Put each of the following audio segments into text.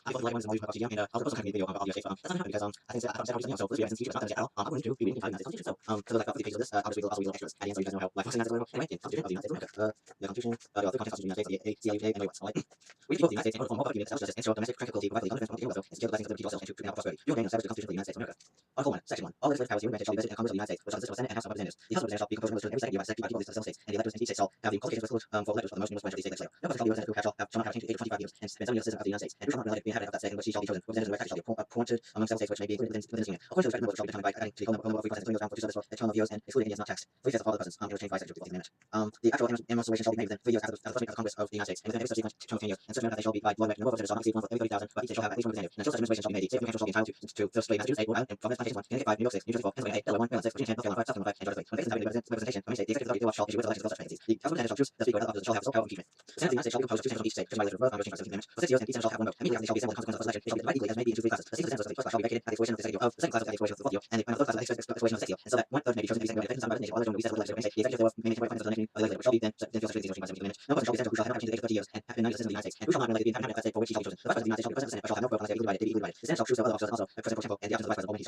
I thought the light one is always about TGM, and I was also kind of video about audio tape. That's not because I think that I don't say so for this video, since YouTube is not done yet at all. I'm going to be reading the United States Constitution. So like for the pages of this, I'll just read also read extras at the end, so you guys know how life works in the United States. Anyway, the Constitution of the United States of America. The Constitution, the Content of the United States, the CLUJ, and the US. Alright. We people of the United States in order to form more public justice and show domestic tranquility, provide for the non-defense of the universal, and secure the blessings of the people ourselves and to have prosperity. You ordain and establish the Constitution of the United States of America. Article 1, Section 1. All legislative powers hereby granted shall be vested in the Congress of the United States, which shall consist of the Senate and House of Representatives. The House of Representatives shall be composed of members every second year by second by people of the states, and the electors in each state shall have the qualifications for electors for the most numerous branch of the state legislature. No person shall be represented who shall not have attained the age of 25 years and been 7 years a citizen of the United States, and who shall not be elected be inhabitant of that state in which he shall be chosen. Representatives of the shall be appointed among several states which may be included within this union. According to the respective members shall be determined by adding to the number of free persons between those bound for two service for a term of years and excluding Indians not taxed. 3 fifths of all other persons in exchange by section of the 14th Amendment. The actual emancipation shall be made within 3 years after the first meeting of the Congress of the United States, and within every subsequent term of 10 years, and such manner that they shall be by law elected. No representative shall not exceed 1 for every 30,000, but each state shall have at least 1 representative. And until such administration shall be made, the state of New Hampshire shall be entitled to first three Massachusetts 8, Rhode Island, and Providence, Plantation 1, Connecticut 5, New York 6, New Jersey 4, Pennsylvania 8, Delaware 1, Maryland 6, Virginia 10, North Carolina 5, South Carolina 5, and Georgia 3. When the states having representation from each state, the executive authority shall issue writs of elections of such vacancies. The House of Representatives shall choose the Speaker and other officers shall have the sole power of impeachment. The Senate of the United States shall be composed of 2 senators from each state, judged by electorate vote under 17th Amendment. For 6 years, and each senator shall have 1 vote. Immediately after they shall be assembled, in consequence of such election, they shall be divided equally as may be into 3 classes. The seat of the senators of the first class shall be vacated at the expiration of the second year of the second class at the expiration of the fourth year, and the third class at the expiration of the sixth year, and so that 1/3 may be chosen to be second by the second by the nation, while the rest will be settled by the legislature of any state. The executive thereof may maintain the finances of the nation of the legislature, which shall be then filled such as by 17th Amendment. No person shall be essential who shall have not attained the age of 30 years and have been 9 years a citizen of the United States, and who shall not be elected be inhabitant of that state for which he shall be chosen. The vice president of the United States shall be president of the Senate, but shall have no vote unless they be equally divided. The Senate shall choose several other officers also, a president pro tempore, and the absence of the vice president, he shall exercise office of the president of the United States.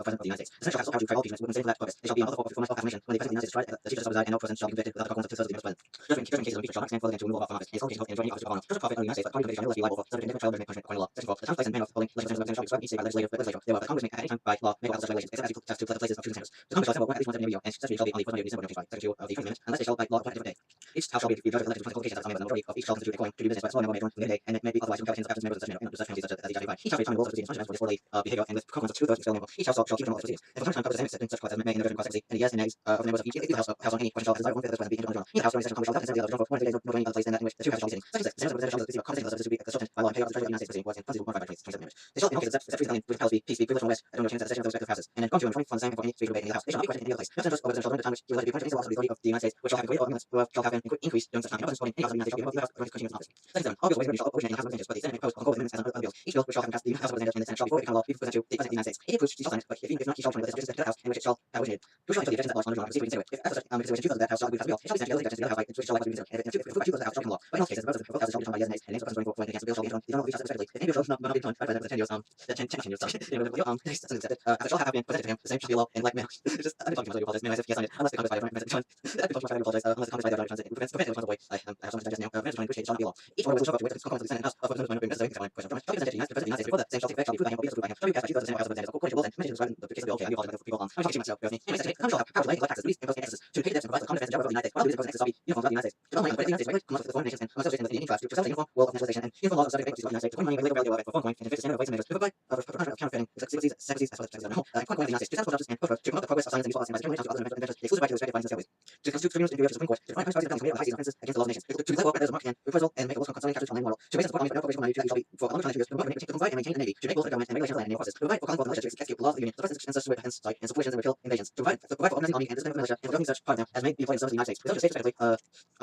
The Senate shall have sole power to try all impeachments within that purpose. They shall be another form of affirmation. When the president of the United States tried, the chief justice shall reside, and no person shall be convicted without the concurrence of 2/3 of the members present. Judgment cases of impeachment shall not stand further than to removal of office, and sole and joining office of honor. Judge of profit of the United States, according to the shall nevertheless be liable for subject to independent trial and punishment according to law. Section 4. The time, place, and manner of polling legislative representatives shall be prescribed in each state by the legislature. Therefore, the Congress may at any time by law make all such regulations, except as to the places of choosing senators. The Congress shall assemble one at least once every year, and such meeting shall be on the first Monday of December 2025. Section 2 of the 15th Amendment, unless they shall by law appoint a different day. Each house shall be judged with elected qualifications as some members, and the majority of each shall constitute according to do business by a small number may join within a day, and may be authorized to compel absence members of such member, such committees as each shall be each shall be determined rules of proceedings, punishments for disorderly behavior, and with concurrence of 2/3 of the each house shall keep general proceedings. If for some time purpose is such class as may in the version class and the yes and nays of the members of each house on any question shall desire 1/5 of the present be entered on. Each house during the session Congress shall not assemble the other for 1 day nor any other place than that in which the 2 houses shall be sitting. Section 6. The members of the shall receive a compensation services to be consultant by law and pay out the treasury of the United States proceeding was in funds equal 1/5 by 27 members. They shall in all cases except free with powers be peace be privileged from west, and no change at the session of the respective houses, and then come to and from the same for any speech or debate in the house. They shall not be questioned in any other place. No senators or representatives shall limit the time which he will let it be questioned against the laws of the authority of the United States, which shall have a greater influence or shall have an increase during such time. No person supporting any house of the United States shall be above the house of the office. Section 7. All bills shall originate in the House of Representatives, but the Senate may propose on amendments as on other bills. Each bill which shall have passed the House of Representatives and the Senate shall before it become law be presented to the President of the United States. If he approves, he shall sign it, but if not, he shall turn it with the suggestions to the House in which it shall have originated. Who shall enter the objections that law shall proceed to consider it? If after such consideration 2/3 of that House shall agree to pass the bill, it shall be sent to the other objections to the other House which shall likewise be considered. And if 2/3 of the House shall become law. But in all cases, the votes of both houses shall be determined by yes and nays, and names of persons voting for and against the bill shall be entered on the journal of each house respectively. If any bill shall not be determined by the President within 10 years, the 10 years, sorry, that's accepted. As it shall have been presented to him, the same shall be law in like manner. Just, I didn't talk apologize. May I say yes on it? Unless the Congress by the returns. I apologize. Unless the Congress by the returns, it prevents the way. I have so much digest now. President which shall not be law. Each order will show up to wait to concurrence of the Senate and House of Representatives may be necessary. Shall be presented to the President of the United States before the same shall take effect, shall be approved by him, or be approved by him. Shall be passed by 2/3 of the Senate House of Representatives according to laws and conventions described in the case of the bill. Okay, I do apologize for people. I'm talking myself. Anyway, Section 8. The Congress shall have power to levy taxes, duties, imposts, and excesses to pay the debts and provide for the common defense and general of the United States. While the duties, imposts, and excesses shall be uniform throughout the United States. The government of the United States regulate commerce with the foreign nations and associations within the Indian tribes to establish a uniform world of nationalization and uniform laws of subject bankruptcies of the United States. To coin money by legal value of foreign coin and to fix the standard of weights and measures. To provide for punishment of counterfeiting, secrecies, as well as taxes on the whole. Coin of the United States. To establish justice and purpose. To promote the progress of science and useful arts and by securing rights to other inventors, the exclusive right to respective findings and discoveries. To constitute tribunals inferior to the Supreme Court. To define punishments and penalties committed on high seas offenses against the laws of nations. To declare war matters of mark and reprisal and make laws concerning constitutional and moral. To raise and support armies, but no appropriation money shall be for another 2 years. To provide and maintain the navy. To make laws of the government and regulations of land and forces. To provide for calling for the militia to execute the laws of the union. To suppress and such and suppressions and repeal invasions. To provide for organizing army and discipline of the militia and for governing such part of them as may be employed in service of the United States. To such states respectively,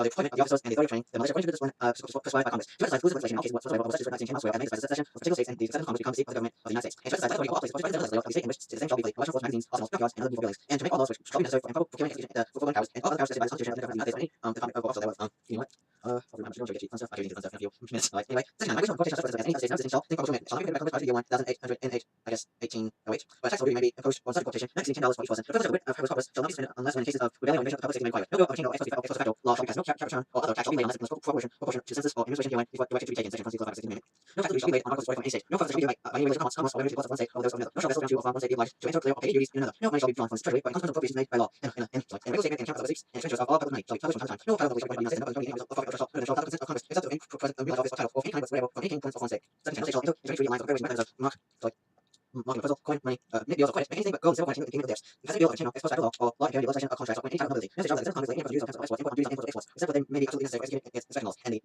the appointment of the officers and the authority of training the militia according to the discipline prescribed by Congress. To exercise exclusive legislation in all cases whatsoever or such is written in elsewhere and made by the session of particular states and the successive Congress become the seat of the government of the United States. And to exercise authority over all places appointed by the legislature of the state in which the same shall be legally. Commercial force, magazines, arsenals, dockyards, and other movable buildings. And to make all laws which shall be necessary for improper procurement, execution, for foreign powers and all other powers stated by the Constitution of the United States. Any the topic of officer thereof. You know what? I'll remember to get fun stuff. I'm doing fun stuff in a few minutes. Anyway, section 9. Migration of quotation such as any other state, no citizen shall think of shall not be paid by Congress by the year 1808, I guess 1808. But a tax levy may be imposed on such quotation, not exceeding $10 for each person. The privilege of wit of habeas corpus shall not be suspended unless when in cases of rebellion or invasion of the public safety may require it. No bill of obtaining or ex post facto law shall be passed. No cap return or other tax shall be laid on this proportion to census or administration herein directed to be taken. Section 25 16 Amendment. No tax levy shall be laid on articles exported from any state. No profit shall be given by any religious commerce or any laws of one state or those of another. No shall vessels belonging to or from one state be obliged to enter, clear, or pay duties in another. No money shall be drawn from the treasury by consequence of appropriations made by law. And regular statement and account of receipts and expenditures of all public money shall be published from time to time. No federal shall be appointed by the United States and no public of profit shall have consent of Congress except in present of office or title or any kind whatsoever from any king prince of one state. Section 10. State shall enter treaty lines of various methods of marking proposal, coin, money, make deals of credit, make anything but gold and silver coins with the king of theirs. Because a bill of exchange, ex post facto law, or law impairing legislation of contracts, or any type of nobility. No state shall exist Congress any use of export, import duties on imports or exports, except what they may be absolutely necessary for executing its inspection laws. And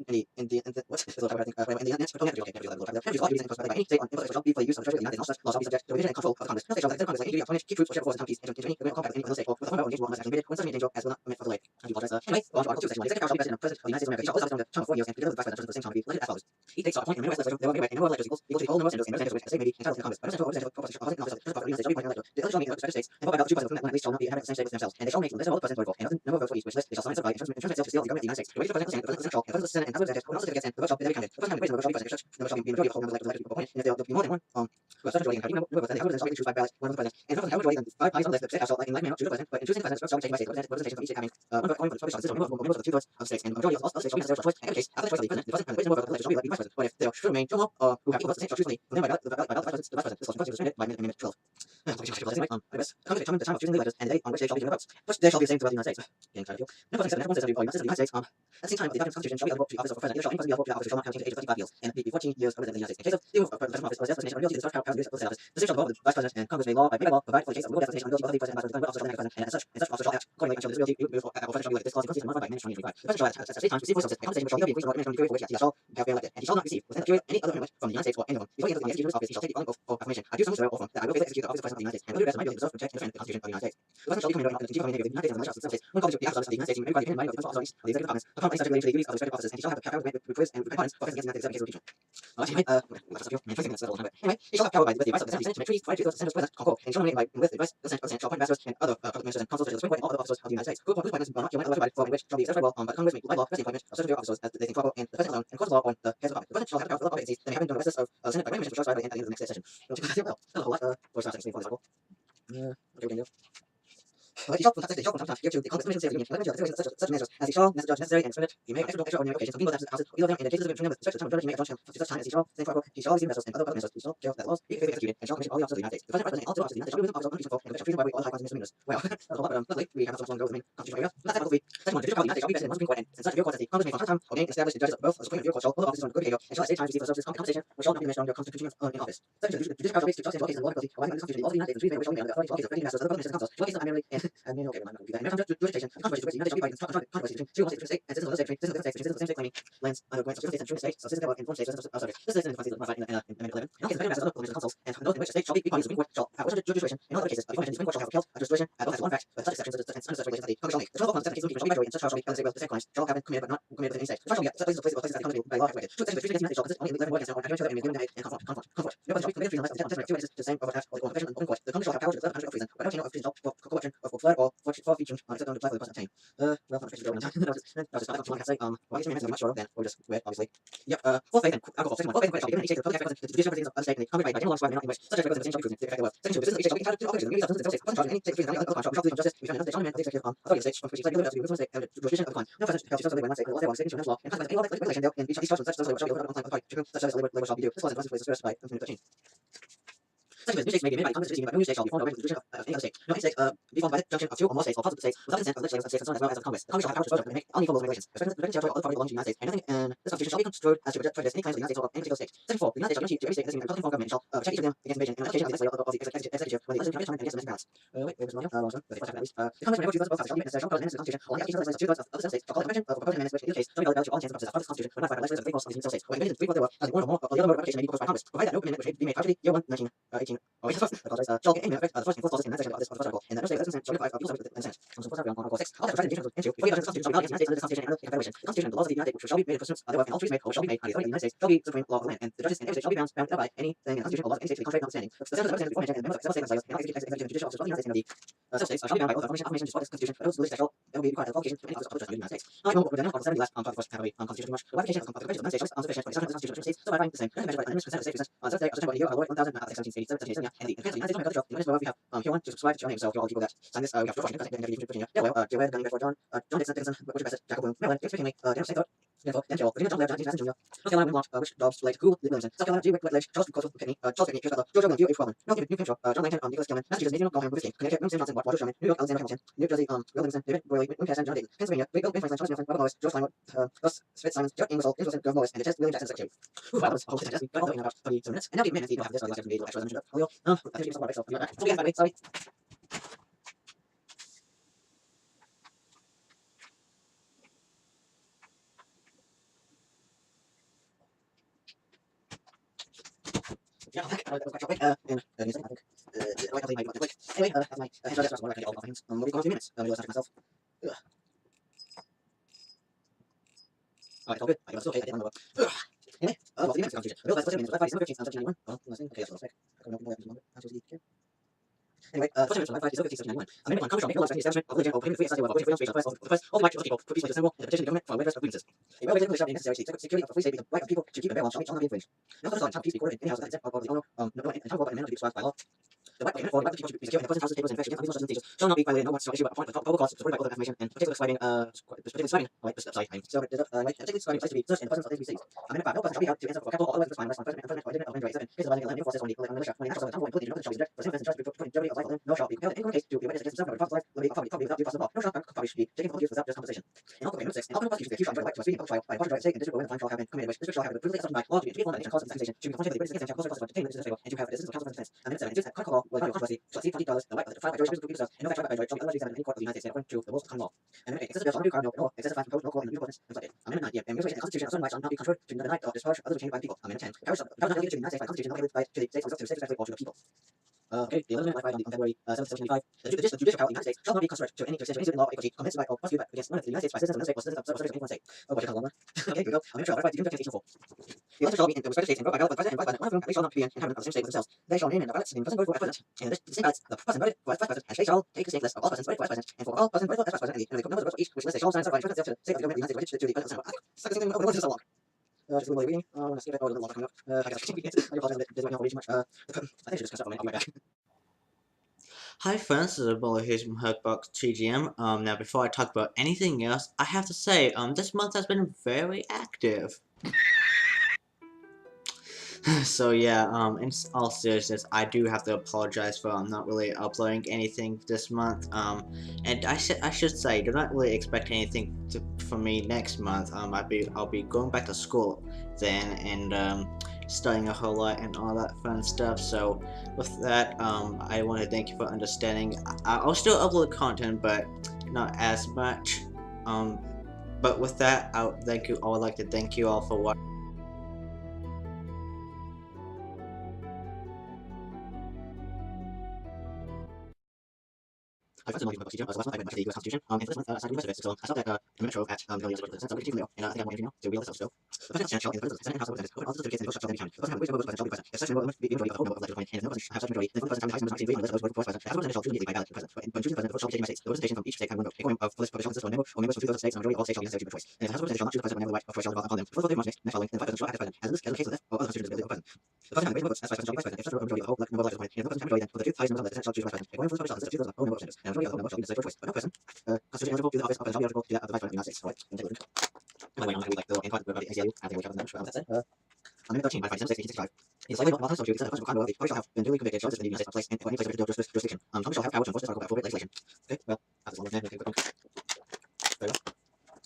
what's this little type I think in the net, but don't have to do okay, little type. Duties, law, duties, and imposts by any state on import shall be for the use of the treasury of the United States. All such laws shall be subject to the revision and control of the Congress. No state shall exist Congress like any duty of Congress, keep troops or share forces and peace into any agreement or compact with any other state or with a foreign power or engagement unless actually made when such an danger as will not permit for delay. Anyway, on to Article 2, Section 1. The executive power shall be vested in the President of the United States of America. He shall also have the term of 4 years and together with the Vice President of the same term be elected as follows. Each date saw a point in the Midwest legislature, there were and no legislators equal to the whole number of senators and representatives which the state may be entitled to the Congress. But a representative opposite office shall be appointed in the state shall be appointed in the states, and voted by the 2 presidents at least shall not be inhabited the same state with themselves, and they shall make the list of all the presidents voted for, and no vote for each, which list they shall sign and certify, and transmit itself to the government of the United States. The wages of the president shall, the president of the Senate, and House of Representatives will also certificates, and the vote shall be counted. The vote shall be the president shall be present, the number shall be the majority of the whole members elected to the appointed, and if there be more than one, who have such a majority, and no vote, then the House of Representatives shall be chosen by ballot one of the president, and if the majority than 5 ayes on the list, the state house shall in like manner choose a president, but in choosing the president, the vote shall be taken by state, the representation of each state having one vote according to the choice of the members of the 2/3 of the states, and the majority of all states shall be necessary for choice, and in which case, after the choice of the president, the president and the weight of the vote of the legislature shall be elected vice president, but if there should remain two more who have equal votes, the state shall choose only for them by ballot the vice president. This was restricted by Amendment 12. Congress determine the time of choosing the legislators and the date on which they shall be given votes, which they shall be the same throughout the United States. Getting tired of you. No person except the United States, at the same time, the Constitution shall be eligible to the office of president, either shall any person be eligible to the office shall not count the age of 35 years, and be 14 years older than the United States. In case of the presidential office or designation of the state powers of the office, the state shall devolve the vice president, and Congress may law by law provide for the case of legal designation of the president and vice president, and such officer shall act accordingly until the realty officer shall be elected. This clause in the Constitution modified by Amendment 25. The president shall at state times receive voice of the compensation which shall either be increased or diminished from the period for which he shall have been elected, and he shall not receive within the period any other appointment from the United States or any of them. Before he enters the executive office, he shall take the following oath or affirmation: I do solemnly swear or affirm that I will faithfully execute the office of president of the United States, and will do the best of my ability to preserve, protect, and defend the Constitution of the United States. The president shall be commander in chief of the Navy of the United States and the Marshals of the States. When called to the acts of the United States, he may require the opinion of the principal officers of the executive departments upon any such relating to the duties of the respective offices, and he shall have the power to grant requests and opponents for offenses against the United States in case of impeachment. Anyway, he shall have power by the advice of the Senate to make treaties, provide to the Senate president, concord, and shall nominate by with the advice of the Senate shall appoint ambassadors and other public ministers and consuls to the Supreme Court and all other officers of the United States. Whose appointments are not hereby elected for, which shall be established by law, but the Congress may by law press the appointment of certain officers as they think proper, and the president alone, and courts of law on the heads of the president shall have the power to fill up vacancies that may happen during the recess of the Senate by recommendation which shall expire at the end of the next session. That's a whole lot. He shall from time to time give to the Congress commissions of the Union such measures as he shall necessary and expedient. He may extraordinary occasions convene both houses, either of them in the cases of between them with respect to the time of judging may adjudge him to such time as he shall think proper. He shall receive vessels and other public ministers. He shall show that laws be faithfully executed and shall commission all the officers of the United States. The president and all two officers of the United States shall be within office of unreasonable and official treason by way of all high crimes and misdemeanors. Well, that's a whole lot, but luckily we have some long ago with the main constitutional area. That's Article 3. Section 1. The judicial power of the United States shall be vested in one Supreme Court, and such bureau courts as the Congress may from time to time ordain and establish the judges of both the Supreme and bureau courts shall hold offices on good behavior, and shall at state times receive for services compensation which shall not be diminished on their constitution in office. Section 2. The judicial power shall be to judge in all cases of law cases of the Constitution, the laws of the United States, and treaty which shall be made under the authority of kings, of presidents, masters, other public ministers, and councils, shall be jurisdiction of controversy which the United States shall be by controversy between 2 or 6 states and citizens of the state, citizens of the same state claiming lands under grants of different states and states, citizens of informed states, citizens of subjects. This is in the Constitution provided in Amendment 11. In all cases, the other consuls and those in which the state shall be parties to the Supreme Court shall have jurisdiction. In all other cases, the Supreme Court shall have upheld a jurisdiction at both as one fact, but such exceptions and such regulations that the Congress shall make. The 12 of the cases shall be graduated, and such shall be the same crimes shall have been committed but not committed within any state. The trial shall be at such places that the Congress by law have regulated. Two exceptions against the United States shall consist only of 11 words and adjourn to and given and confront. No person shall be committed freely unless the testimony of 2 witnesses to the same of an act or the confession of the court. The Congress shall have power to declare the country of treason, but no chain of treason shall for corruption or for flood or for feature except under the flag of the person obtained. Well, I'm afraid to go on time. That was just not say. Well, I guess I'm much shorter than we'll just read, obviously. Yep. Full faith and alcohol. Section 1. Full faith and credit shall be given each state to the public acts of the judicial proceedings of the state, and the Congress by general laws provided in which such representations shall be proven to effect the will. Section 2. The citizens of each state shall be entitled to all creatures, the immediate substance of the state, any state freedom, any other crime shall be from justice, we shall not the executive authority of the state, from which each state be limited to the state and the jurisdiction of the crime. No president shall be one state, but one state into law, and consequence any law regulation in each charge from such shall be over on authority to whom such labor shall be due. This clause in the Constitution by 2013. Such new states may be made by Congress by new states shall be formed by the jurisdiction of any other state. No any state be formed by the junction of 2 or more states or parts of the states without consent of the legislators of the states concerned as well as of Congress. The Congress shall have power to dispose of and make any formal regulations. Respecting the territory or authority belonging to the United States, and nothing in this Constitution shall be construed as to prejudice any claims of the United States or of any particular state. Section 4. The United States shall guarantee to every state existing and constitutional government shall protect each of them against invasion and application of the legislature of the executive when the president can determine against domestic violence. Wait, where's the Congress may never choose both houses shall be shall propose amendments to the Constitution or the application of the legislature of 2/3 of the states shall call the convention of proposed amendments which in each case shall be valid to all intents and purposes as part of the Constitution when ratified by the legislators of 3/4 of the states. Or invented 3/4 thereof as in one or more of the other mode of ratification may be proposed by Congress, provided that no amendment which may be made partially year 1, 1918 or shall get any effect of the first and fourth clauses in the section of this article, and that no state of the Senate shall be of the Senate. On Article 6. All that provided into before the Constitution shall be against the United States under this Constitution and the Confederation. The Constitution and the laws of the United States shall be made in pursuance thereof, and all treaties made or shall be made by the authority of the United States shall be supreme law of the land, and the judges in every state shall be bound by anything in the Constitution or laws of any state to be contrary notwithstanding. The senators represented before mentioned and the members of several state legislatures and the judicial officers of the United States and of the self states shall be bound by oath of affirmation to support this Constitution, but those that shall be required of qualification to any office of the United States. I know we're Article 70 last part of the first category Constitution much. The ratification of the Convention of the United States shall be insufficient for the establishment of the Constitution of the states, so ratifying the same. And measured by the consent of the state on the 7th day of September in the year of our Lord 1787, and the defense of the United States of the we have here one to subscribe to your name, so if you all people that sign this, we have George Washington, Virginia, Delaware, Joanne, Gunning, Bedford, John Dixon, Richard Bassett, Jacob Bloom, Maryland, James McKinley, Daniel St. Virginia, John Blair, John James Madison Jr., North Carolina, Wilmot, Rich Dobbs, Slade, Cool, Williamson, South Carolina, G. Whitledge, Charles Coastal, Pitney, Charles Pitney, Georgia Butler, Georgia H. Wellman, New Hampshire, John Langton, Nicholas Gilman, Massachusetts, Nathan Graham, Whiskey, Connecticut, William Johnson, Roger Sherman, New York, Alexander Hamilton, New Jersey, Will Livingston, David Boyle, William Casson, John Dayton, Pennsylvania, Bill Franklin, Charles Smith, Robert Lewis, George Steinway, Gus Smith, Simons, Jack Ingersoll, James Wilson, Gov. Morris, and the test William Jackson, Secretary. Wow, that was a whole test. We got all the way in about 37 minutes. And now the amendments need to have this last video extra than should have. I think it's so by the way, sorry. Yeah, that was quite short. And I think, I can't believe my quick. Anyway, that's my hands are just one I can get all my hands. We'll be gone in a few minutes. Maybe I'll start myself. Alright, it's all good. I was still okay. I didn't remember. Anyway, well, the United Constitution. The bill passed December 15th, 1791. Well, okay, that's a little sick. Anyway, first Amendment to 1591. Amendment on Congress shall make no laws respecting the establishment of religion or prohibiting free exercise thereof or prohibiting free exercise of the press or the right of the people to peacefully assemble and petition the government for redress of grievances. A well-raised English shall be necessary to the security of the free state, the right of the people to keep and bear law shall not be infringed. No further law shall peace be recorded in any house without consent of the owner, and shall and manner to be prescribed by law. The right of the people to be secure in the persons, houses, tables, and infections against unreasonable teachers shall not be violated. No warrants shall issue but upon probable cause supported by other information and particularly describing place to be searched and the persons of things to be seized. Amendment 5. No person shall be held to answer for capital or otherwise for fine unless on first or indictment of injury 7. Cases of violence and forces on the militia when the national government ability to shall be rejected for the same offense and charge for jeopardy of life or limb. No shall be compelled in any case to be a witness against himself or property, life, liberty, property without due process of law. No shall property be taken from use without just compensation. In all Amendment 6, in all criminal prosecutions, the accused shall enjoy the right to a speedy and public trial by impartial jury, state, and district when the crime shall have been committed, which district shall have been previously established by law to be informed by the cause of the accusation, should be confronted with the witness against him, shall cause process for detainment in the and to have the assistance of counsel for defense. Amendment 7. Introduced contract law will value controversy shall exceed $20. The right of the trial by jury should be preserved, and no fact trial by jury shall be otherwise examined in any court of the United States according to the rules of common law. Amendment 8. Excessive bill shall not be required nor excessive fines imposed nor in the courts and subject. Amendment 9. Immigration and constitution of certain rights shall not be conferred to the denied or disparaged or others retained by the people. Amendment 10. Powers not delegated to the United States by constitution not delegated to the states respectively or to the people. Okay, the 11th Amendment on February 7th, 1795. The judicial power of the United States shall not be conscripted to any jurisdiction, any law, equity, commenced by or prosecuted against one of the United States by citizens of another state or citizens of any foreign state. Oh, boy, long one. Okay, here we go. Amendment 12. Ratified the June 1804. The electors shall be in the respective states and voted by ballot by president and vice president, one of whom they shall not be an inhabitant of the same state with themselves. They shall name in the ballots in person voted for as president, and the same ballots the person voted for as vice president, and they shall take the state list of all persons voted for as president, and for all persons voted for as vice president, and the numbers of votes for each, which list they shall sign certified to the state of the government of the United States registered to the president. I suck this thing over the ones so long. Just a little bit reading. I'm gonna skip it. Oh, a little longer coming up. I guess I apologize if it doesn't read too much. I think I should just cut stuff. I'll be right back. Hi friends, this is Bully here from Hugbox TGM. Now before I talk about anything else, I have to say, this month has been very active. So yeah, in all seriousness, I do have to apologize for not really uploading anything this month. And I should say, do not really expect anything from me next month. I'll be going back to school then and studying a whole lot and all that fun stuff. So with that, I want to thank you for understanding. I'll still upload content, but not as much. But with that, I would like to thank you all for watching. I first Hugbox TGM, so last month I went back to the US Constitution, and for this month I started university, so I stopped at Amendment 12 at the Senate, so we continue and I think I have more information to read this also. The President shall, in the presence of the Senate and House of Representatives, vote on all certificates and votes shall then be counted. The person who votes for the president shall be present. If such member be the majority of the whole number of electors appointed, and if no person have such majority, then for the president having the highest number of seats on the list of votes for president, the House of Representatives shall choose immediately by ballot the president. When choosing the president, the vote shall be taken by states. The representation from each state having one vote. A quorum of this shall consist of a member or members from 3 states, and a majority of all states shall be necessary to choice. And if the House of Representatives shall not choose the president whenever the right of choice shall devolve upon them, the vote of the next following, then the vice president shall act as president, as in the case of this or other constitutions of the president. The president having votes as vice president shall be vice president. If such a majority of the whole number of electors appointed, and if the president have majority, then for the 2 highest numbers of electors shall choose vice president. A quorum for this shall consist of 2 thirds of the whole number of senators, and a majority of the whole number shall be necessary for choice. But no person constitutionally eligible to the office shall be eligible to that of the vice president of the United States. Alright, take a look. By the way, I'm not going to read like the law in part about the ACLU. I think we covered that. That said, Amendment 13 by December 1865. In the slavery law, also to the extent of crime, the party shall have been duly convicted, shall exist in the United States place in any place of jurisdiction. Congress shall have power to enforce this article by appropriate legislation. Okay, well, that's all. Very well.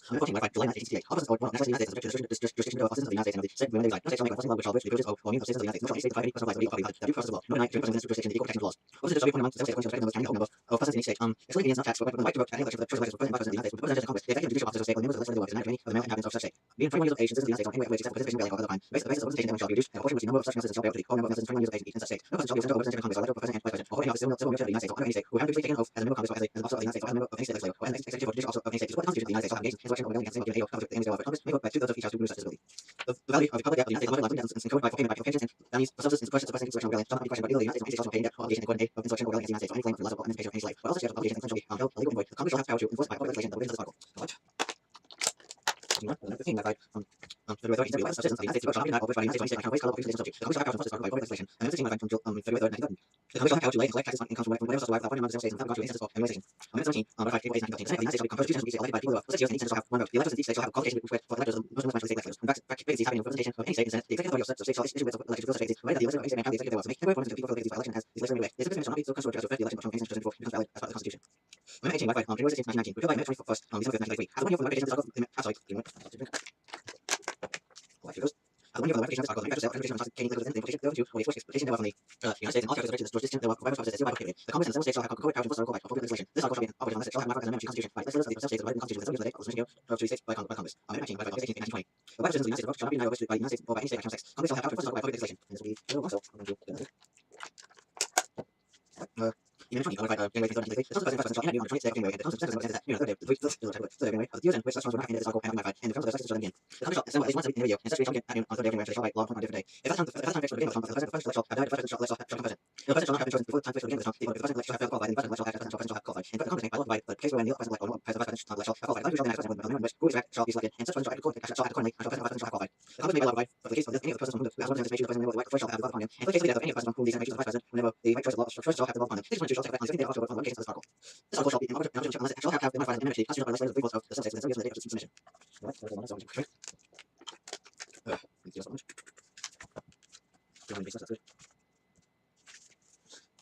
Amendment 14 by July 1968. All persons or nationals of the United States are subject to the jurisdiction of citizens of the United States and of the said when they reside. No state shall make enforcing law which shall abridge the privileges of or means of citizens of the United States. No shall any state defy any personal rights or legal property that be process of law. No deny to any person within its jurisdiction the equal protection of laws. Officers shall be appointed among the several states according to the respective numbers carrying the whole number of persons in each state. Excluding Indians not taxed, but the right to vote at any election for the choice of electors for the president of the United States, the president of Congress, the executive judicial officers of state, or the members of the legislative bodies, and any of the male inhabitants of such state. Being 21 years of age, citizens of the United States on any way of except for participation in or other crime. The basis of representation shall be reduced, and a portion which the number of such citizens shall be able to the whole number of citizens 21 years of age in such state. No person shall be a senator or representative of Congress or elected for president and vice president, or for any office civil military of the United States or under any state, who having previously taken an oath as a member of Congress or as an officer of the United States or as a member of any state legislature or as an executive or judicial officer of any state to support the Constitution of the United States or have engaged in insurrection or rebellion against the same or conflict with the enemies thereof. Congress may vote by 2 thirds of each house to remove such disability. The value of the public debt of the United States on life and encoded by payment by offenses and bounties for services in suppression of insurrection or rebellion shall not be questioned, but either the United States or any state shall pay debt or obligation in according of insurrection or rebellion against the United States or any claim for the loss of emancipation of any slave. But all such obligations and claims shall be held illegal and void. The Congress shall have power to enforce by appropriate legislation the provisions of this article. What? Amendment 15 by February 13th, the citizens of the United States shall not be denied or by the United States or any state ways, color, or the Congress shall have power to enforce this article by appropriate legislation. Amendment 16 by February 3rd, 1911. The Congress shall have power to lay and collect taxes on income from whatever source derived without whatever states and without regard to any census law and regulation. Amendment 17 by 5 April 1813. The Senate of the United States shall be composed of 2 senators from each state elected by the people thereof. For 6 years, and each senator shall have 1 vote. The electors in each state shall have a qualification for electors of most of the state electors. When vacancies happening in representation of any state in the Senate, the executive authority of such state shall issue writs of election to fill such vacancies, provided that the election of any state may have the executive thereof to make temporary appointments to people for vacancies by election as the election may. The executive shall not be so construed as to affect the election from any state before it becomes valid as part of the Constitution. Amendment 18 by February 16th, 1919. Repealed by Amendment 21st, December 5th, 1993. After 1 year from the ratification of this article, after 1 year from the ratification of this article, the manufacturer shall containing liquids within the importation thereof to or the exportation thereof from the United States and all territories to the jurisdiction thereof provided for such as the period. The Congress and the several states shall have corporate power to enforce the article by appropriate legislation. This article shall be operated unless it shall have modified as an amendment to the Constitution by legislators of the states provided in the Constitution within 7 years of the date of the submission of the states by Congress. Amendment 19 by August 18th, 1920. The right of citizens of the United States shall not be denied or restricted by the United States or by any state action of sex. Congress shall have power to enforce this article by appropriate legislation. And this will be also January 20, this also on the 26th of January, and the concept of that, the January of the years in which such songs were not in this article and modified, and the films of the such again. The company shot assembled at least once a week in the video, and such videos again on 3rd January to show by long on a different day. If that's time fixed for the game of the first shot, the first shot conversion. The first shot not have been chosen before the time fixed for the game of the song, the first shot have qualified, and the first shot have qualified. And the company by law the case where Neil first like has the first shot have qualified. The first shot in which who is shall be selected, and such shot accordingly shall accordingly shall have qualified. The company by law for the case of any of the persons who has one anticipation of the person who the first shot have the upon him, and for the case of any of the person who these animations of the vice president, whenever the right choice of law first shot have the upon him. This one shall have on the 15th of October on the location of this article. This article shall be in order shall have the modified and image constituted by legislators of the of the subjects within 7 years of the date of submission. Right, there's one so much. Thank you so much.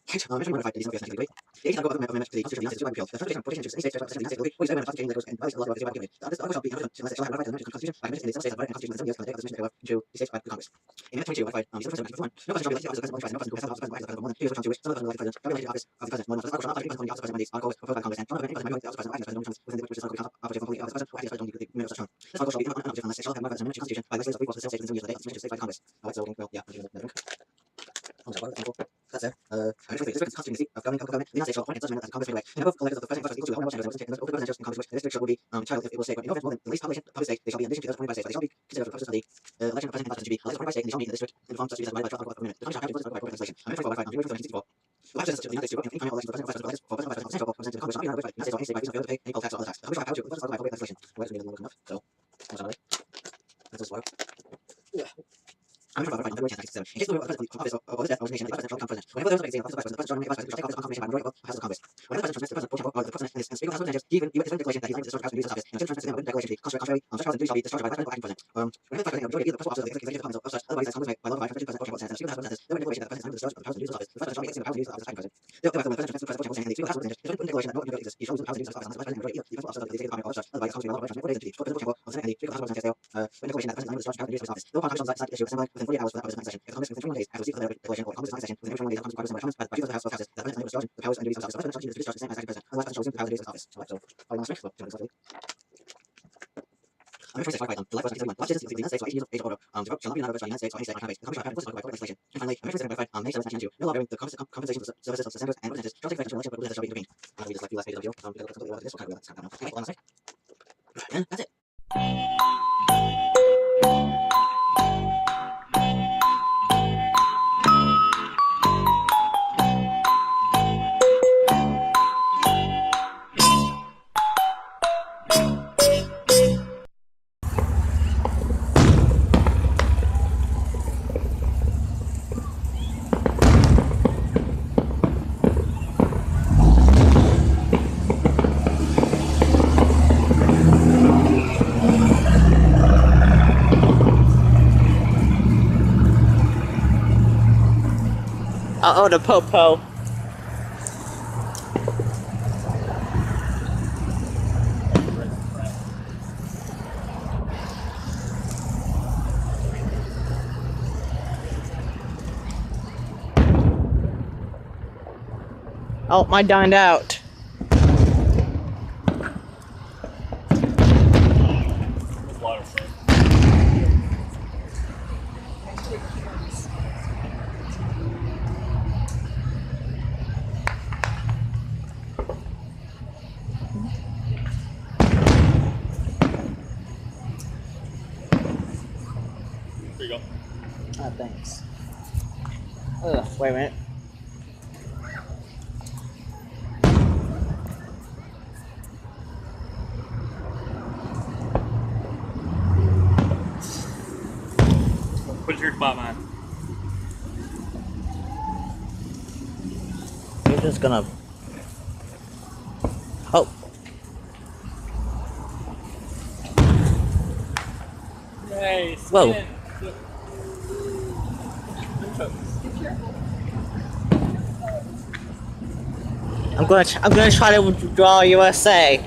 Measure modified the decent great. The 18th of amendment to the Constitution of the United States repealed. The transportation to any state of the United States will the Constitution letters and values of the law of the state given. This article shall be noted unless it shall have modified the Constitution by amendments in the Constitution of the Constitution of the years from the date of the submission thereof to the states by the Congress. In Amendment 22 modified the first amendment no person shall be elected to office of the president, no person who has held office of the president more than 2 years which on to which some of the person elected president shall be elected to office of the president more than 1 shall not be present on the office of president when these articles proposed by Congress and shall not have any person might be elected to office of president within the which this article becomes operative on the office of president who acts as president on the minute of such term. This article shall be unobject unless it shall have modified the amendment to the Constitution by legislators of the Constitution within 7 years of the date of submission to the states by the Congress. Alright, so well, yeah, that's it. This constituency of government, the United States shall appoint such amendment as Congress may elect. And above electors of the president equal to all members and over the presidential in Congress, which the district shall be entitled if it will say, but in no event more than the least population public state, they shall be in addition to those appointed by state, but they shall be considered for the purposes of the election of president and constitution to be elected by state, and they shall meet in the district in the form such to be designated by the article of amendment. The country shall have to by legislation. Amendment 24 by January 1964. The House of the United States to vote in any final election for president or vice president for president or vice president to Congress shall not be allowed by the United States or any state by reason of failure to pay any poll tax or other tax. The Congress shall have power to legislate by legislation. Why does it mean enough? So, that's just slow. I'm going to provide February 10, 1967. In case of the office or the death or resignation, the president shall become president. Whenever there is an exam of the vice president, the president shall take office on confirmation by majority of the House of Congress. Whenever the president transmits the president or the president and speaker of the House of Representatives, he is a declaration that he is likely to discharge the House of Congress. And the president transmits the declaration to the contrary, such powers and duties shall be discharged by the president or acting president. Whenever the majority of the principal officers of the executive departments of such, otherwise as Congress may by law provide for the president or Senate, and the speaker of the House of Representatives, there will be declaration that the president is discharged of the powers and duties of office. The president shall be exercising the powers and duties of office as acting president. Therefore, when the president transmits the president and the speaker of the House of Representatives, there is a declaration that no immunity exists. He shall lose the powers and duties of office unless the president and majority of the principal officers of the executive department or such, otherwise Congress may by law provide for the president or the chamber of the Senate and the speaker of the House of Representatives, when declaration that the president is discharged of the powers and duties of his office. The Congress shall decide to issue assembly within 48 hours for that purpose in session. If Congress within 21 days has received the declaration or Congress is not in session within 21 days, Congress requires by the chief of the House of Houses that the president is discharged the powers and duties of office. The president shall discharge the same as acting president. Otherwise, the president shall resume the powers and duties of office. So, following on strict, I'm going to say the life was watch citizens of the United States or 18 years of age or older to vote shall not be allowed by the United States or any state on base. The Congress shall have enforcement by legislation. And finally, American Citizen by May 7, 1992. No law varying the compensation of services of senators and representatives shall take effect until election, but shall be intervened. I'm going to read this like few last pages of the video because it's completely this. We'll kind of stop that now. Okay, hold on a sec. And that's it. Oh, the popo. Oh, my dined out. Here you go. Oh, thanks. Ugh, wait a minute. Put it in your spot, man. You're just gonna... Oh. Yay, Whoa. spin. I'm gonna try to draw USA.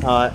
Alright.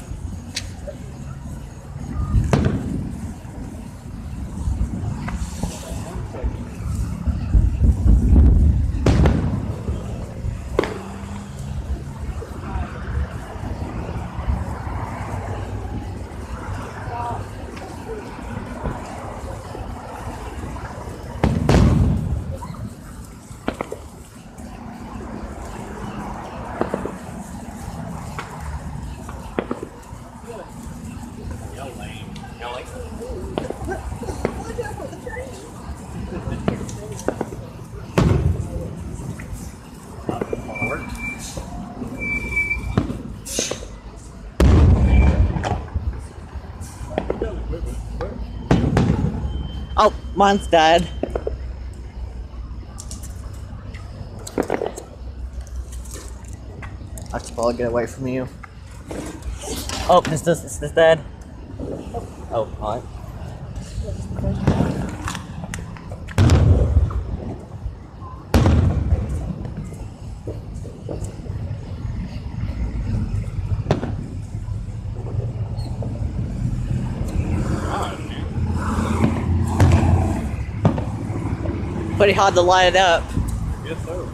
Mine's dead. I should probably get away from you. Oh, is this dead? Oh, alright. Pretty hard to light it up. Yes, sir.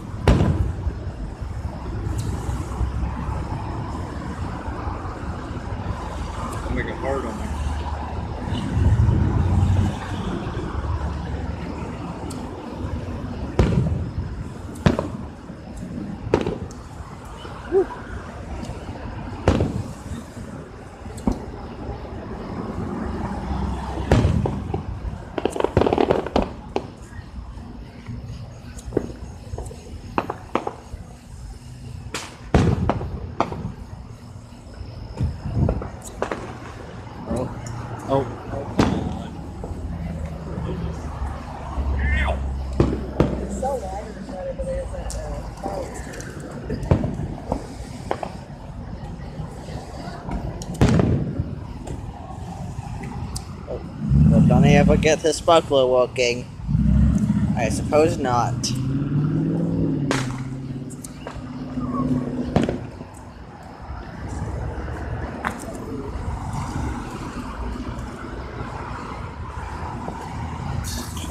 I'll make it hard on me. Oh. It's so light inside over there. It's Well, don't I ever get this sparkler working? I suppose not.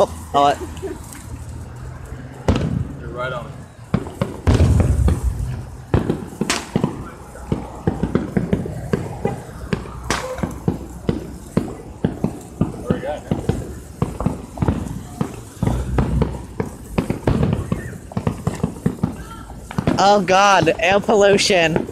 Oh, alright. You're right on it. What do we got now? Oh god, air pollution.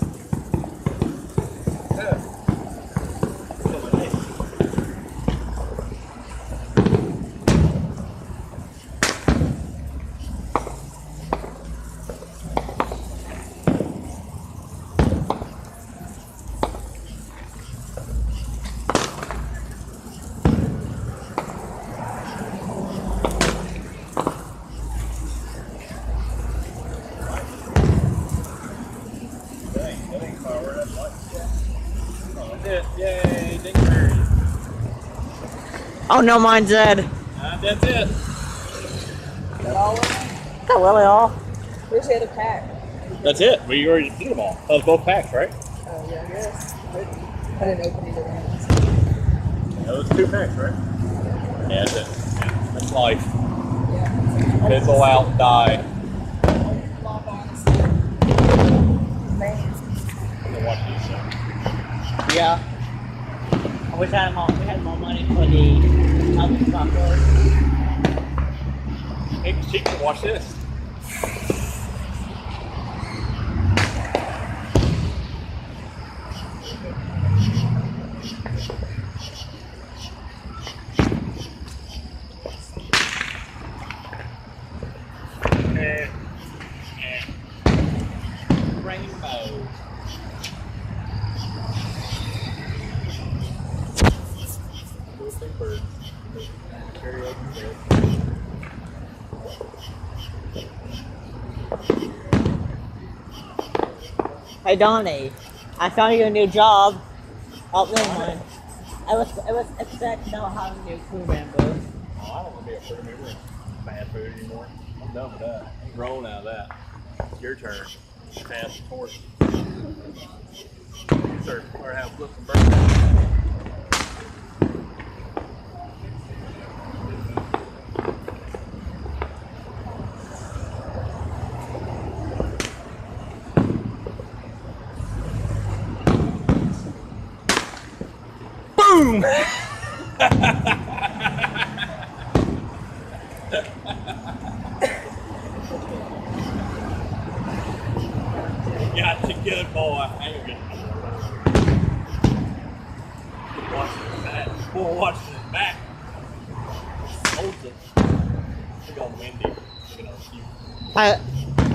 That ain't power, that's light. Oh, that's it. Yay, dingleberry. Oh no, mine's dead. That's it. all of them. Not really all. Where's the other pack? That's it. We already did them all. That was both packs, right? Oh, yeah, I guess. I didn't open either one. That was 2 packs, right? Yeah, that's it. Yeah, that's life. Yeah. Fizzle out, die. Love, honestly. Man. I'll watch this show. Yeah. I wish we had more money for the other sparklers. Hey, she can watch this. Rainbow. Little big bird. Karaoke bird. Hey Donnie, I found you a new job. Oh, never mind. I was expecting to have a new crew member. Oh, I don't want to be a crew member in fast food anymore. I'm done with that. I'm grown out of that. It's your turn. Pass the torch. Sir, or have flip and burn. Boom! Got you good, boy. Hang on. Watching his back. Boy, watching his back. Holds it. Look on Wendy. Look at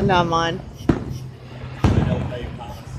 you. Not mine. They don't pay Thomas.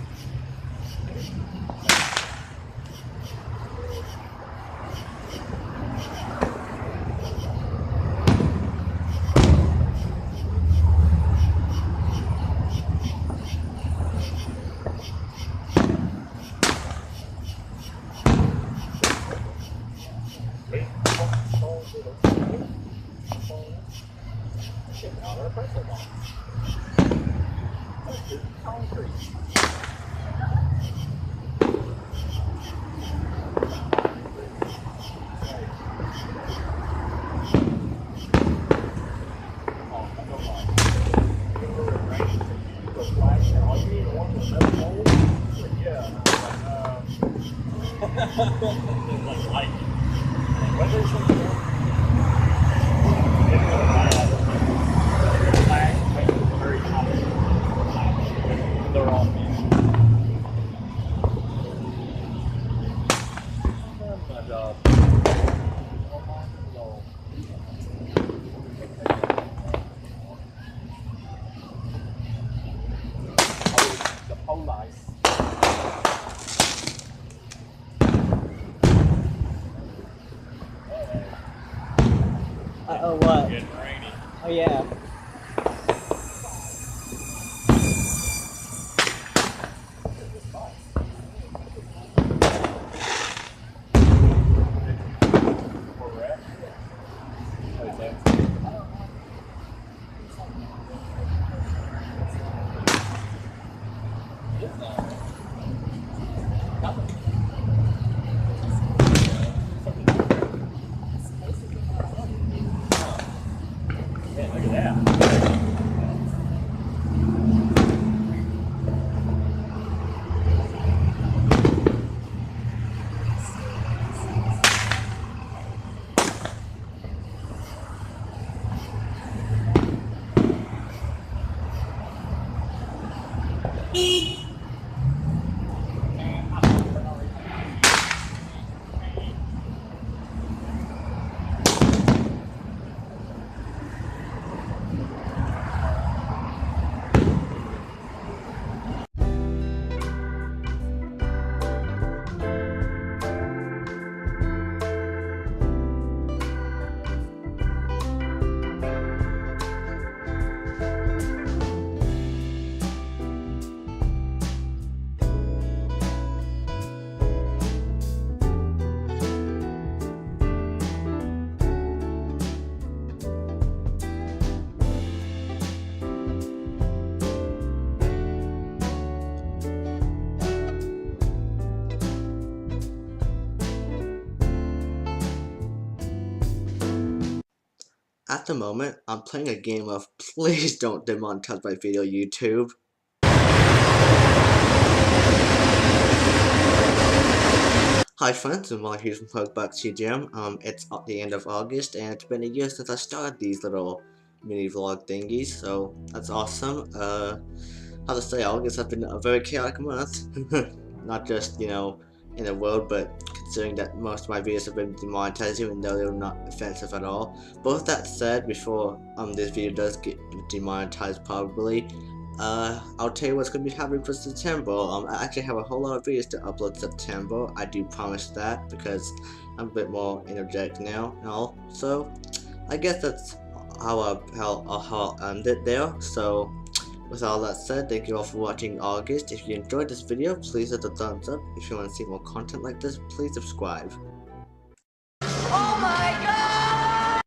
Like lightning. Weather's so good. It's really bad. Flash makes it very hot. They're all fish. My job. The police. Oh, what? Getting rainy. Oh, yeah. Where we're at? What is that? It's not. Yeah, look at that. At the moment, I'm playing a game of please don't demonetize my video, YouTube. Hi friends, I'm Mark here from Hugbox TGM. It's the end of August and it's been a year since I started these little mini vlog thingies, so that's awesome. How to say, August has been a very chaotic month. Not just, you know, in the world, but considering that most of my videos have been demonetized even though they were not offensive at all. But with that said, before this video does get demonetized probably, I'll tell you what's going to be happening for September. I actually have a whole lot of videos to upload September. I do promise that because I'm a bit more energetic now and all. So I guess that's how I'll end it there. So with all that said, thank you all for watching August. If you enjoyed this video, please hit the thumbs up. If you want to see more content like this, please subscribe. Oh my god!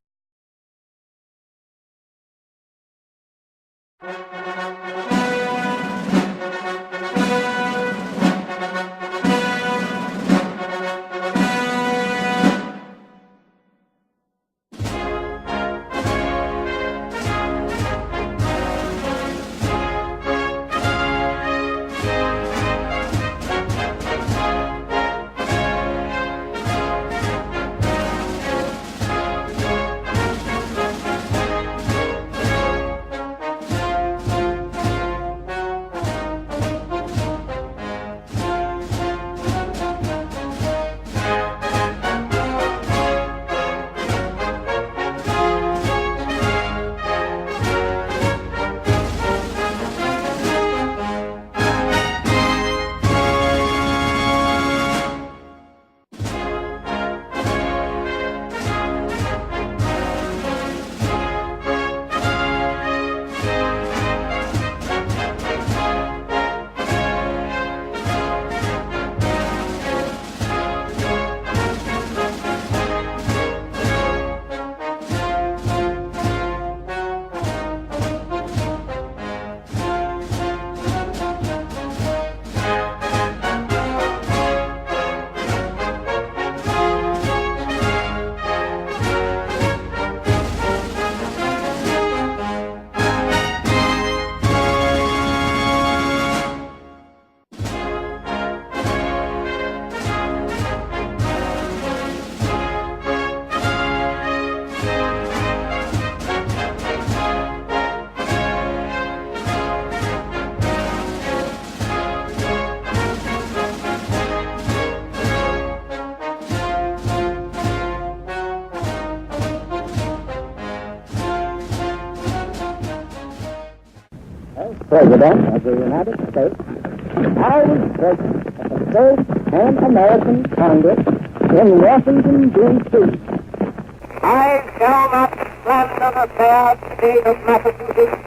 President of the United States, I was present at the first Pan-American Congress in Washington, D.C. I shall not slander the fair state of Massachusetts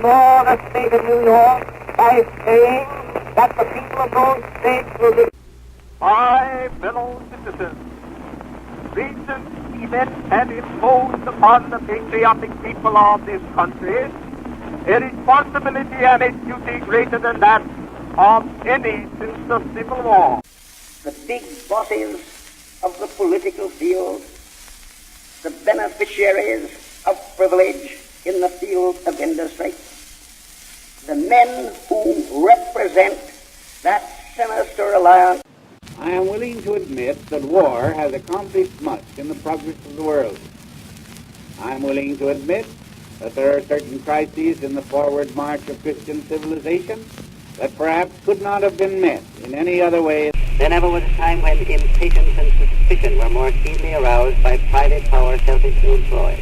nor the state of New York by saying that the people of those states will be. My fellow citizens, recent events have imposed upon the patriotic people of this country a responsibility and a duty greater than that of any since the Civil War. The big bosses of the political field, the beneficiaries of privilege in the field of industry, the men who represent that sinister alliance. I am willing to admit that war has accomplished much in the progress of the world. I am willing to admit that there are certain crises in the forward march of Christian civilization that perhaps could not have been met in any other way. There never was a time when impatience and suspicion were more keenly aroused by private power selfishly employed.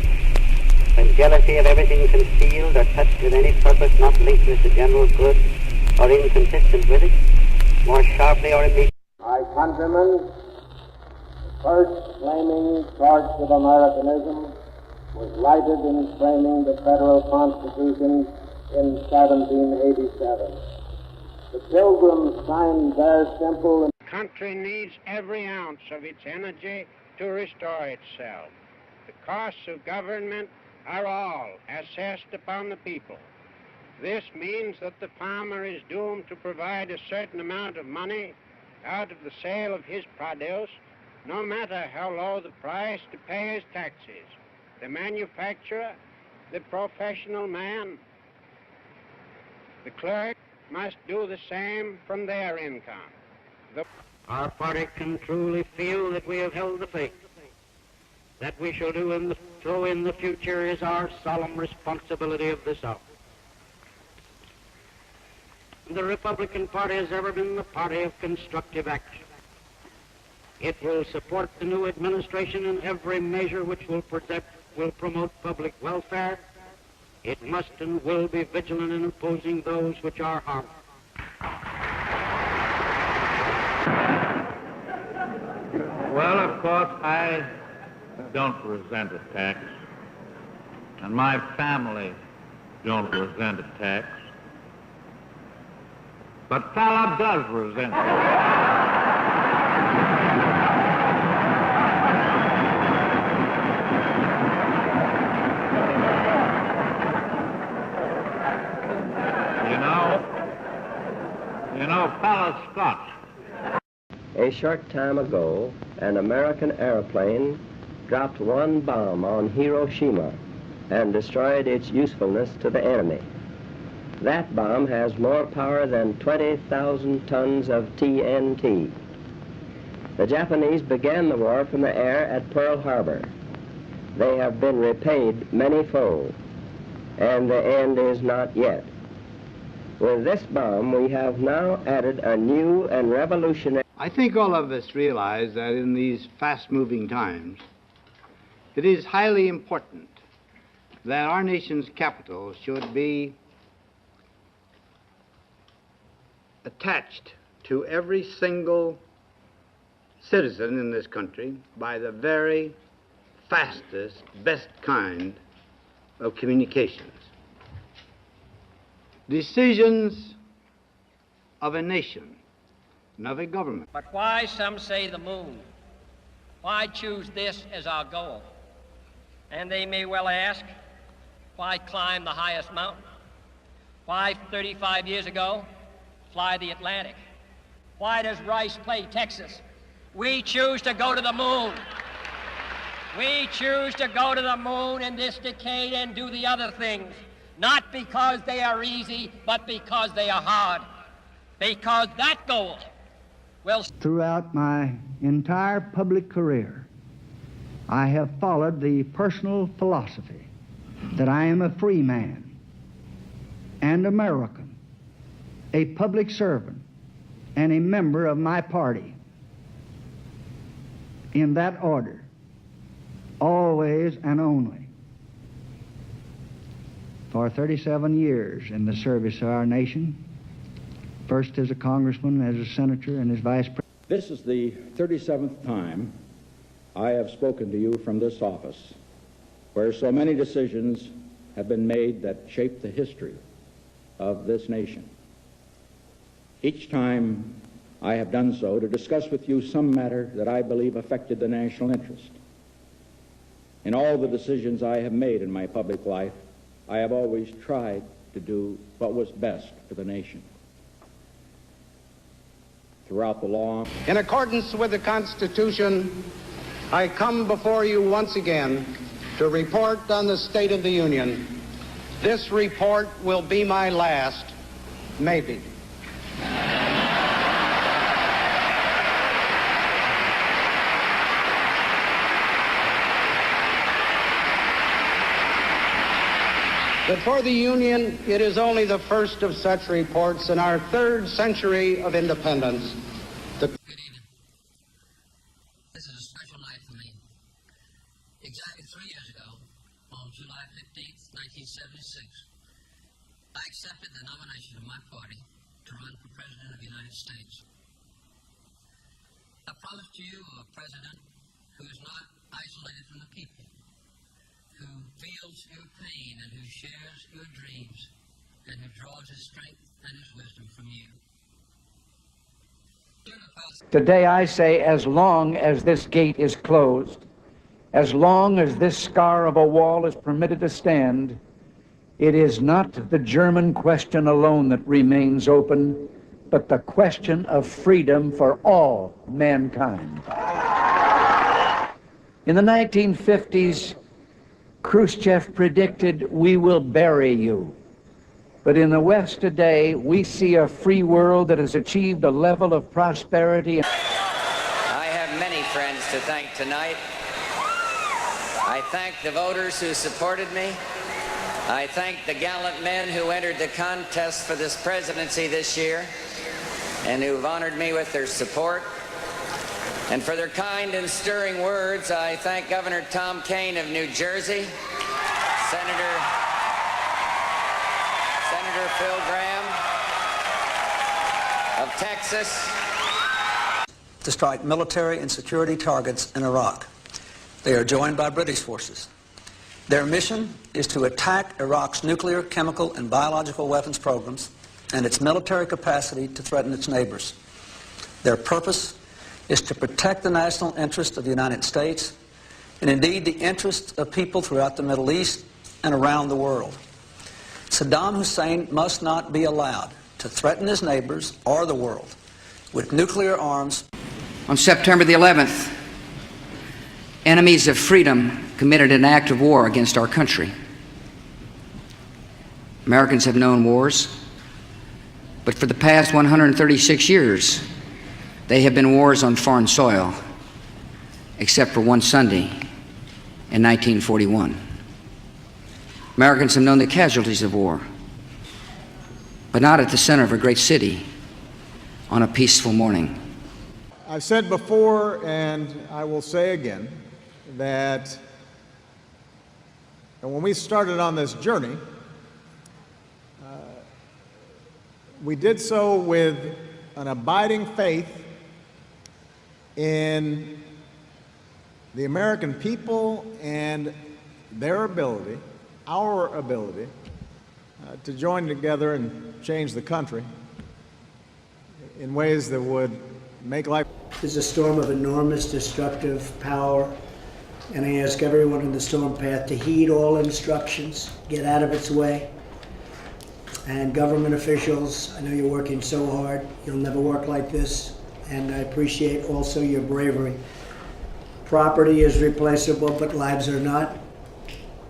When jealousy of everything concealed or touched with any purpose not linked with the general good or inconsistent with it, more sharply or immediately. My countrymen, the first flaming torch of Americanism was lighted in framing the federal Constitution in 1787. The Pilgrims signed their simple. The country needs every ounce of its energy to restore itself. The costs of government are all assessed upon the people. This means that the farmer is doomed to provide a certain amount of money out of the sale of his produce, no matter how low the price, to pay his taxes. The manufacturer, the professional man, the clerk must do the same from their income. Our party can truly feel that we have held the faith. That we shall do so in the future is our solemn responsibility of this hour. The Republican Party has ever been the party of constructive action. It will support the new administration in every measure which will promote public welfare. It must and will be vigilant in opposing those which are harmful. Well, of course, I don't resent a tax, and my family don't resent a tax. But fella does resent it. You know, fella Scott. A short time ago, an American airplane dropped one bomb on Hiroshima and destroyed its usefulness to the enemy. That bomb has more power than 20,000 tons of TNT. The Japanese began the war from the air at Pearl Harbor. They have been repaid many-fold, and the end is not yet. With this bomb, we have now added a new and revolutionary... I think all of us realize that in these fast-moving times, it is highly important that our nation's capital should be attached to every single citizen in this country by the very fastest, best kind of communications. Decisions of a nation and of a government. But why, some say, the moon? Why choose this as our goal? And they may well ask, why climb the highest mountain? Why, 35 years ago, fly the Atlantic? Why does Rice play Texas? We choose to go to the moon. We choose to go to the moon in this decade and do the other things, not because they are easy, but because they are hard. Because that goal will... Throughout my entire public career, I have followed the personal philosophy that I am a free man and American, a public servant, and a member of my party. In that order, always and only. for 37 years in the service of our nation, first as a congressman, as a senator, and as vice president. This is the 37th time I have spoken to you from this office, where so many decisions have been made that shape the history of this nation. Each time I have done so to discuss with you some matter that I believe affected the national interest. In all the decisions I have made in my public life, I have always tried to do what was best for the nation. Throughout the long... In accordance with the Constitution, I come before you once again to report on the State of the Union. This report will be my last, maybe. But for the Union, it is only the first of such reports in our third century of independence. Good evening. This is a special night for me. Exactly 3 years ago, on July 15th, 1976, I accepted the nomination of my party to run for President of the United States. I promised you a president who is not isolated from the people, who feels your pain and who shares your dreams, and who draws his strength and his wisdom from you. Today I say, as long as this gate is closed, as long as this scar of a wall is permitted to stand, it is not the German question alone that remains open, but the question of freedom for all mankind. In the 1950s, Khrushchev predicted, "We will bury you." But in the West today, we see a free world that has achieved a level of prosperity. I have many friends to thank tonight. I thank the voters who supported me. I thank the gallant men who entered the contest for this presidency this year and who've honored me with their support. And for their kind and stirring words, I thank Governor Tom Kean of New Jersey, Senator Phil Gramm of Texas, to strike military and security targets in Iraq. They are joined by British forces. Their mission is to attack Iraq's nuclear, chemical, and biological weapons programs and its military capacity to threaten its neighbors. Their purpose is to protect the national interest of the United States and indeed the interests of people throughout the Middle East and around the world. Saddam Hussein must not be allowed to threaten his neighbors or the world with nuclear arms. On September the 11th, enemies of freedom committed an act of war against our country. Americans have known wars, but for the past 136 years, they have been wars on foreign soil, except for one Sunday in 1941. Americans have known the casualties of war, but not at the center of a great city on a peaceful morning. I've said before, and I will say again, that when we started on this journey, we did so with an abiding faith in the American people and their ability, our ability, to join together and change the country in ways that would make life. There's a storm of enormous destructive power, and I ask everyone in the storm path to heed all instructions, get out of its way. And government officials, I know you're working so hard. You'll never work like this, and I appreciate also your bravery. Property is replaceable, but lives are not,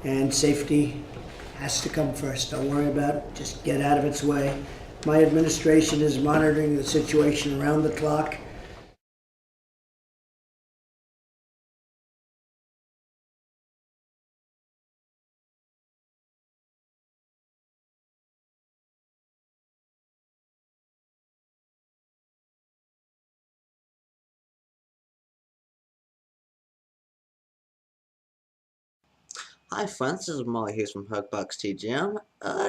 and safety has to come first. Don't worry about it, just get out of its way. My administration is monitoring the situation around the clock. Hi friends, this is Molly here from Hugbox TGM.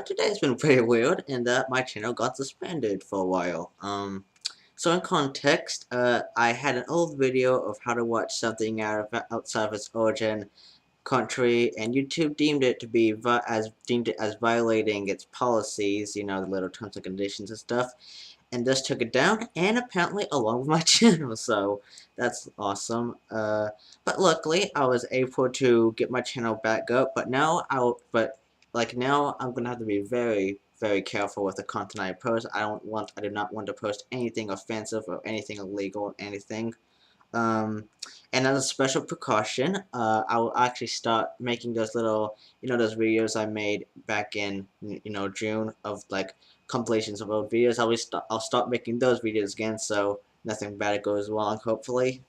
Today's been pretty weird in that my channel got suspended for a while. So in context, I had an old video of how to watch something outside of its origin country, and YouTube deemed it as violating its policies, you know, the little terms and conditions and stuff, and just took it down, and apparently along with my channel, so that's awesome. But luckily, I was able to get my channel back up, but now now I'm gonna have to be very, very careful with the content I post. I do not want to post anything offensive or anything illegal or anything. And as a special precaution, I will actually start making those little, those videos I made back in, June of like compilations of old videos. I'll start making those videos again, so nothing bad goes wrong. Hopefully.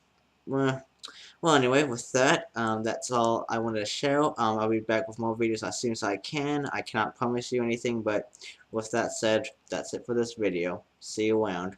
Well, anyway, with that, that's all I wanted to share. I'll be back with more videos as soon as I can. I cannot promise you anything, but with that said, that's it for this video. See you around.